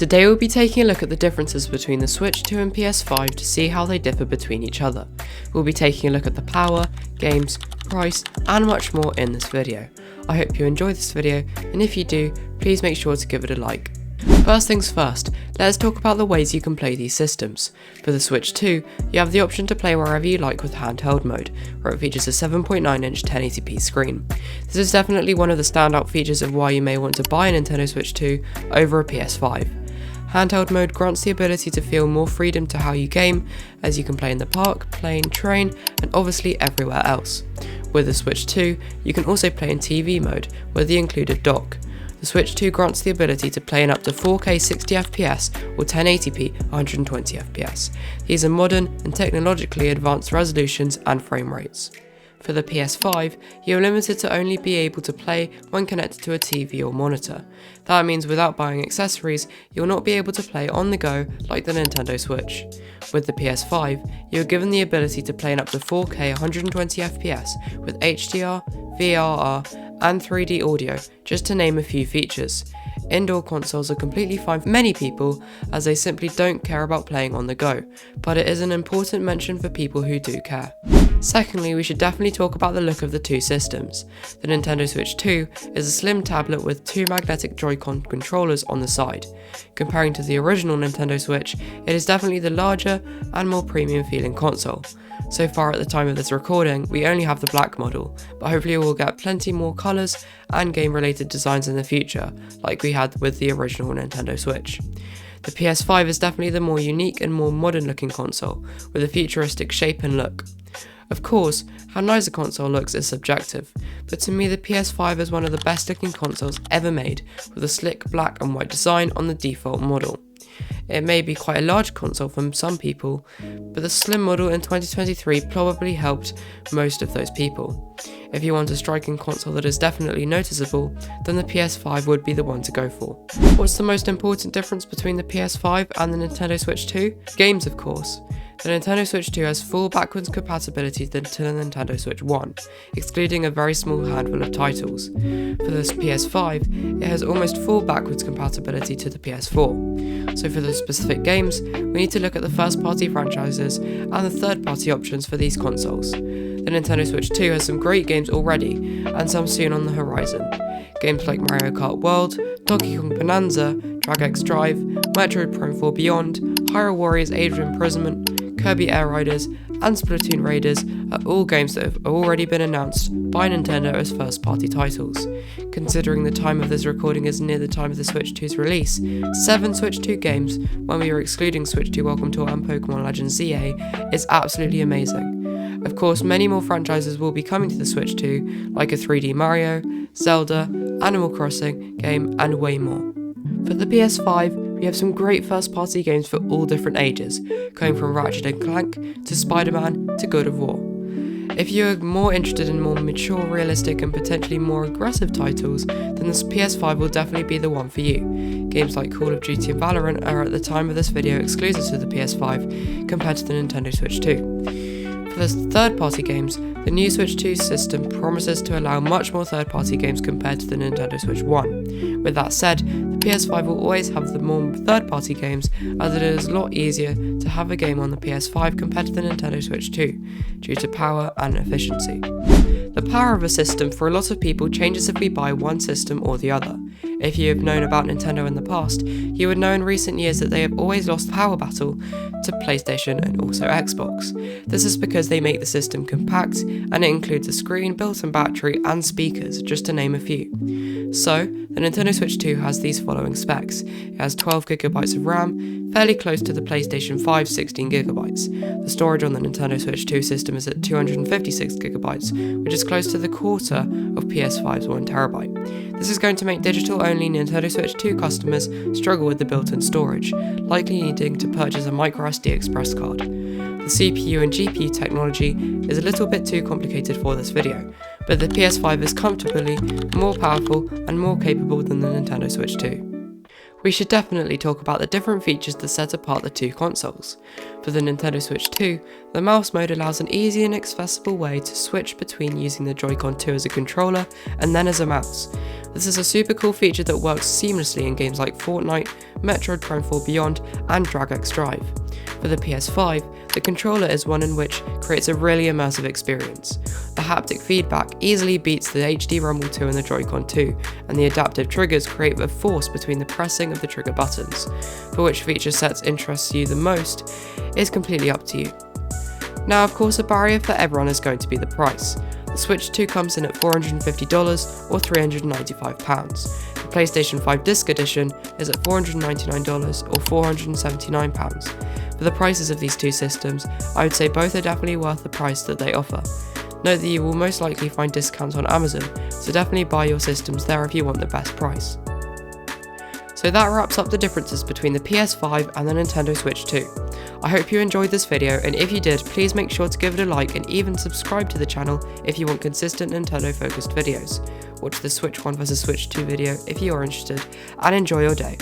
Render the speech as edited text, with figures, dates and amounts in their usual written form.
Today we'll be taking a look at the differences between the Switch 2 and PS5 to see how they differ between each other. We'll be taking a look at the power, games, price, and much more in this video. I hope you enjoy this video, and if you do, please make sure to give it a like. First things first, let's talk about the ways you can play these systems. For the Switch 2, you have the option to play wherever you like with handheld mode, where it features a 7.9-inch 1080p screen. This is definitely one of the standout features of why you may want to buy a Nintendo Switch 2 over a PS5. Handheld mode grants the ability to feel more freedom to how you game, as you can play in the park, plane, train, and obviously everywhere else. With the Switch 2, you can also play in TV mode with the included dock. The Switch 2 grants the ability to play in up to 4K 60fps or 1080p 120fps. These are modern and technologically advanced resolutions and frame rates. For the PS5, you are limited to only be able to play when connected to a TV or monitor. That means without buying accessories, you will not be able to play on the go like the Nintendo Switch. With the PS5, you are given the ability to play in up to 4K 120fps with HDR, VRR, and 3D audio, just to name a few features. Indoor consoles are completely fine for many people, as they simply don't care about playing on the go, but it is an important mention for people who do care. Secondly, we should definitely talk about the look of the two systems. The Nintendo Switch 2 is a slim tablet with two magnetic Joy-Con controllers on the side. Comparing to the original Nintendo Switch, it is definitely the larger and more premium feeling console. So far at the time of this recording, we only have the black model, but hopefully we'll get plenty more colours and game related designs in the future, like we had with the original Nintendo Switch. The PS5 is definitely the more unique and more modern looking console, with a futuristic shape and look. Of course, how nice a console looks is subjective, but to me the PS5 is one of the best looking consoles ever made, with a slick black and white design on the default model. It may be quite a large console for some people, but the slim model in 2023 probably helped most of those people. If you want a striking console that is definitely noticeable, then the PS5 would be the one to go for. What's the most important difference between the PS5 and the Nintendo Switch 2? Games, of course. The Nintendo Switch 2 has full backwards compatibility to the Nintendo Switch 1, excluding a very small handful of titles. For this PS5, it has almost full backwards compatibility to the PS4. So for the specific games, we need to look at the first-party franchises and the third-party options for these consoles. The Nintendo Switch 2 has some great games already, and some soon on the horizon. Games like Mario Kart World, Donkey Kong Bonanza, Drag X Drive, Metroid Prime 4 Beyond, Hyrule Warriors Age of Imprisonment, Kirby Air Riders, and Splatoon Raiders are all games that have already been announced by Nintendo as first-party titles. Considering the time of this recording is near the time of the Switch 2's release, 7 Switch 2 games, when we are excluding Switch 2 Welcome Tour and Pokemon Legends ZA, is absolutely amazing. Of course, many more franchises will be coming to the Switch 2, like a 3D Mario, Zelda, Animal Crossing game, and way more. For the PS5, we have some great first-party games for all different ages, going from Ratchet & Clank to Spider-Man to God of War. If you are more interested in more mature, realistic and potentially more aggressive titles, then the PS5 will definitely be the one for you. Games like Call of Duty and Valorant are at the time of this video exclusive to the PS5 compared to the Nintendo Switch 2. For the third-party games, the new Switch 2 system promises to allow much more third-party games compared to the Nintendo Switch 1. With that said, the PS5 will always have the more third-party games, as it is a lot easier to have a game on the PS5 compared to the Nintendo Switch 2, due to power and efficiency. The power of a system for a lot of people changes if we buy one system or the other. If you have known about Nintendo in the past, you would know in recent years that they have always lost the power battle to PlayStation and also Xbox. This is because they make the system compact, and it includes a screen, built-in battery, and speakers, just to name a few. So, the Nintendo Switch 2 has these following specs. It has 12GB of RAM, fairly close to the PlayStation 5's 16GB. The storage on the Nintendo Switch 2 system is at 256GB, which is close to the quarter of PS5's 1TB. This is going to make digital-only Nintendo Switch 2 customers struggle with the built-in storage, likely needing to purchase a microSD express card. The CPU and GPU technology is a little bit too complicated for this video, but the PS5 is comfortably more powerful and more capable than the Nintendo Switch 2. We should definitely talk about the different features that set apart the two consoles. For the Nintendo Switch 2, the mouse mode allows an easy and accessible way to switch between using the Joy-Con 2 as a controller and then as a mouse. This is a super cool feature that works seamlessly in games like Fortnite, Metroid Prime 4 Beyond, and Drag X Drive. For the PS5, the controller is one in which creates a really immersive experience. The haptic feedback easily beats the HD Rumble 2 and the Joy-Con 2, and the adaptive triggers create a force between the pressing of the trigger buttons. For which feature sets interests you the most is completely up to you. Now, of course, a barrier for everyone is going to be the price. The Switch 2 comes in at $450 or £395. The PlayStation 5 Disc Edition is at $499 or £479. For the prices of these two systems, I would say both are definitely worth the price that they offer. Note that you will most likely find discounts on Amazon, so definitely buy your systems there if you want the best price. So that wraps up the differences between the PS5 and the Nintendo Switch 2. I hope you enjoyed this video, and if you did, please make sure to give it a like and even subscribe to the channel if you want consistent Nintendo focused videos. Watch the Switch 1 vs Switch 2 video if you are interested, and enjoy your day.